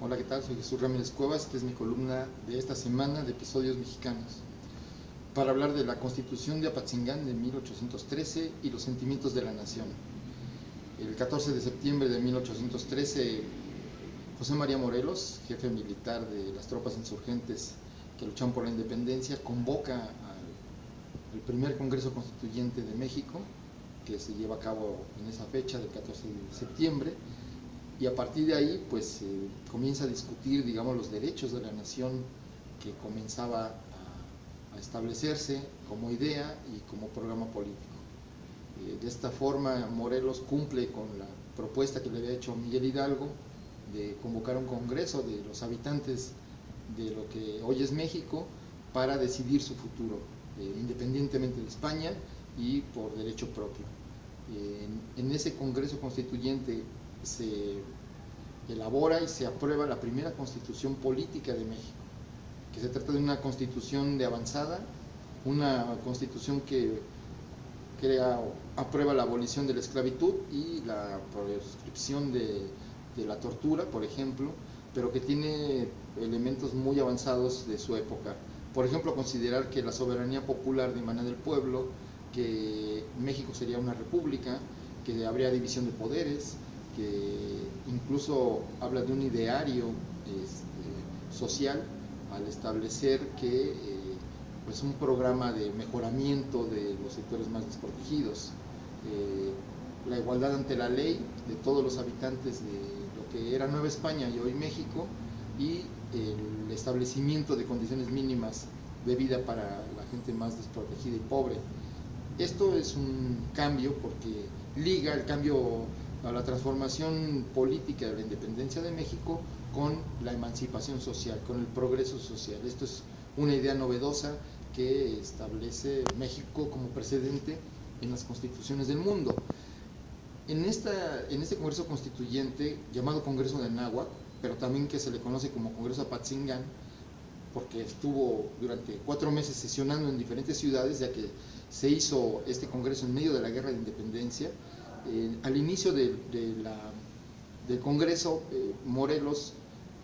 Hola, ¿qué tal? Soy Jesús Ramírez Cuevas. Esta es mi columna de esta semana de episodios mexicanos, para hablar de la Constitución de Apatzingán de 1813 y los sentimientos de la nación. El 14 de septiembre de 1813, José María Morelos, jefe militar de las tropas insurgentes que luchan por la independencia, convoca al primer Congreso Constituyente de México, que se lleva a cabo en esa fecha del 14 de septiembre, y a partir de ahí pues comienza a discutir, digamos, los derechos de la nación que comenzaba a establecerse como idea y como programa político. De esta forma Morelos cumple con la propuesta que le había hecho Miguel Hidalgo de convocar un congreso de los habitantes de lo que hoy es México para decidir su futuro, independientemente de España y por derecho propio. En ese Congreso Constituyente se elabora y se aprueba la primera constitución política de México, que se trata de una constitución de avanzada, una constitución que aprueba la abolición de la esclavitud y la proscripción de la tortura, por ejemplo, pero que tiene elementos muy avanzados de su época. Por ejemplo, considerar que la soberanía popular dimana del pueblo, que México sería una república, que habría división de poderes, que incluso habla de un ideario social al establecer que pues un programa de mejoramiento de los sectores más desprotegidos, la igualdad ante la ley de todos los habitantes de lo que era Nueva España y hoy México, y el establecimiento de condiciones mínimas de vida para la gente más desprotegida y pobre. Esto es un cambio porque liga el cambio a la transformación política de la independencia de México con la emancipación social, con el progreso social. Esto es una idea novedosa que establece México como precedente en las constituciones del mundo. En este Congreso Constituyente, llamado Congreso de Anáhuac, pero también que se le conoce como Congreso de Apatzingán, porque estuvo durante 4 meses sesionando en diferentes ciudades, ya que se hizo este congreso en medio de la Guerra de Independencia. Al inicio del Congreso, Morelos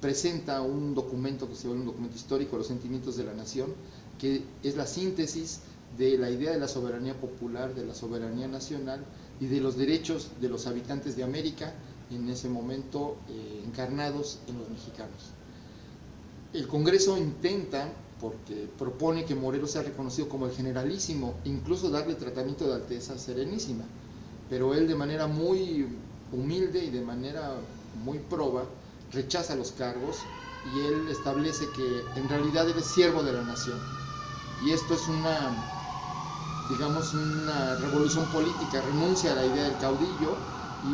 presenta un documento que se llama un documento histórico, Los Sentimientos de la Nación, que es la síntesis de la idea de la soberanía popular, de la soberanía nacional y de los derechos de los habitantes de América, en ese momento encarnados en los mexicanos. El Congreso intenta, porque propone que Morelos sea reconocido como el generalísimo, incluso darle tratamiento de Alteza Serenísima, pero él de manera muy humilde y de manera muy proba rechaza los cargos y él establece que en realidad él es siervo de la nación. Y esto es digamos, una revolución política, renuncia a la idea del caudillo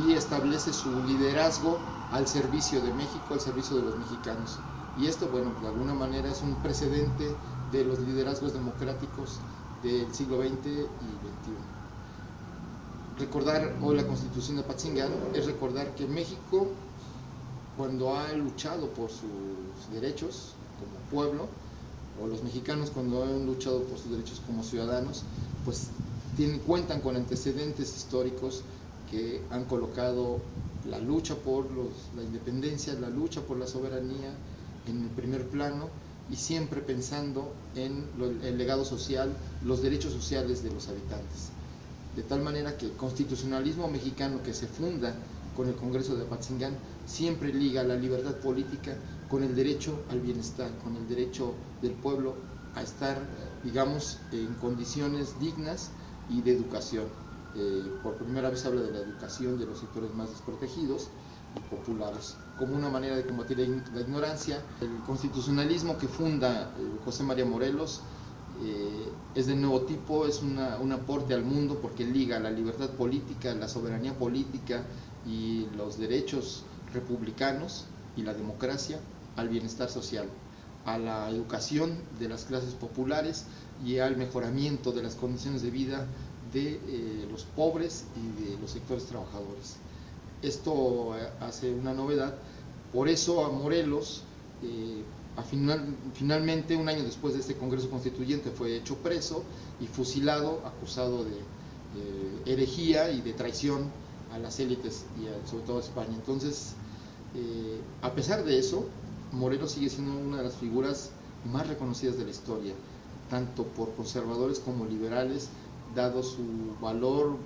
y establece su liderazgo al servicio de México, al servicio de los mexicanos. Y esto, bueno, de alguna manera es un precedente de los liderazgos democráticos del siglo XX y XXI. Recordar hoy la Constitución de Apatzingán es recordar que México, cuando ha luchado por sus derechos como pueblo, o los mexicanos cuando han luchado por sus derechos como ciudadanos, pues cuentan con antecedentes históricos que han colocado la lucha por la independencia, la lucha por la soberanía en el primer plano, y siempre pensando en el legado social, los derechos sociales de los habitantes. De tal manera que el constitucionalismo mexicano, que se funda con el Congreso de Apatzingán, siempre liga la libertad política con el derecho al bienestar, con el derecho del pueblo a estar, digamos, en condiciones dignas y de educación. Por primera vez habla de la educación de los sectores más desprotegidos y populares, como una manera de combatir la ignorancia. El constitucionalismo que funda José María Morelos es de nuevo tipo, es un aporte al mundo porque liga la libertad política, la soberanía política y los derechos republicanos y la democracia al bienestar social, a la educación de las clases populares y al mejoramiento de las condiciones de vida de los pobres y de los sectores trabajadores. Esto hace una novedad, por eso a Morelos, finalmente, un año después de este Congreso Constituyente, fue hecho preso y fusilado, acusado de herejía y de traición a las élites y sobre todo a España. Entonces, A pesar de eso, Morelos sigue siendo una de las figuras más reconocidas de la historia, tanto por conservadores como liberales, dado su valor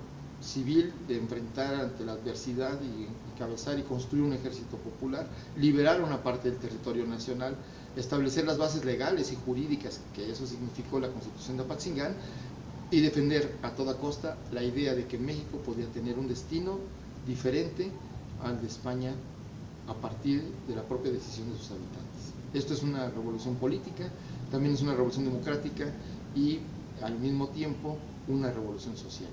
civil de enfrentar ante la adversidad y encabezar y construir un ejército popular, liberar una parte del territorio nacional, establecer las bases legales y jurídicas que eso significó la Constitución de Apatzingán, y defender a toda costa la idea de que México podía tener un destino diferente al de España a partir de la propia decisión de sus habitantes. Esto es una revolución política, también es una revolución democrática y al mismo tiempo una revolución social.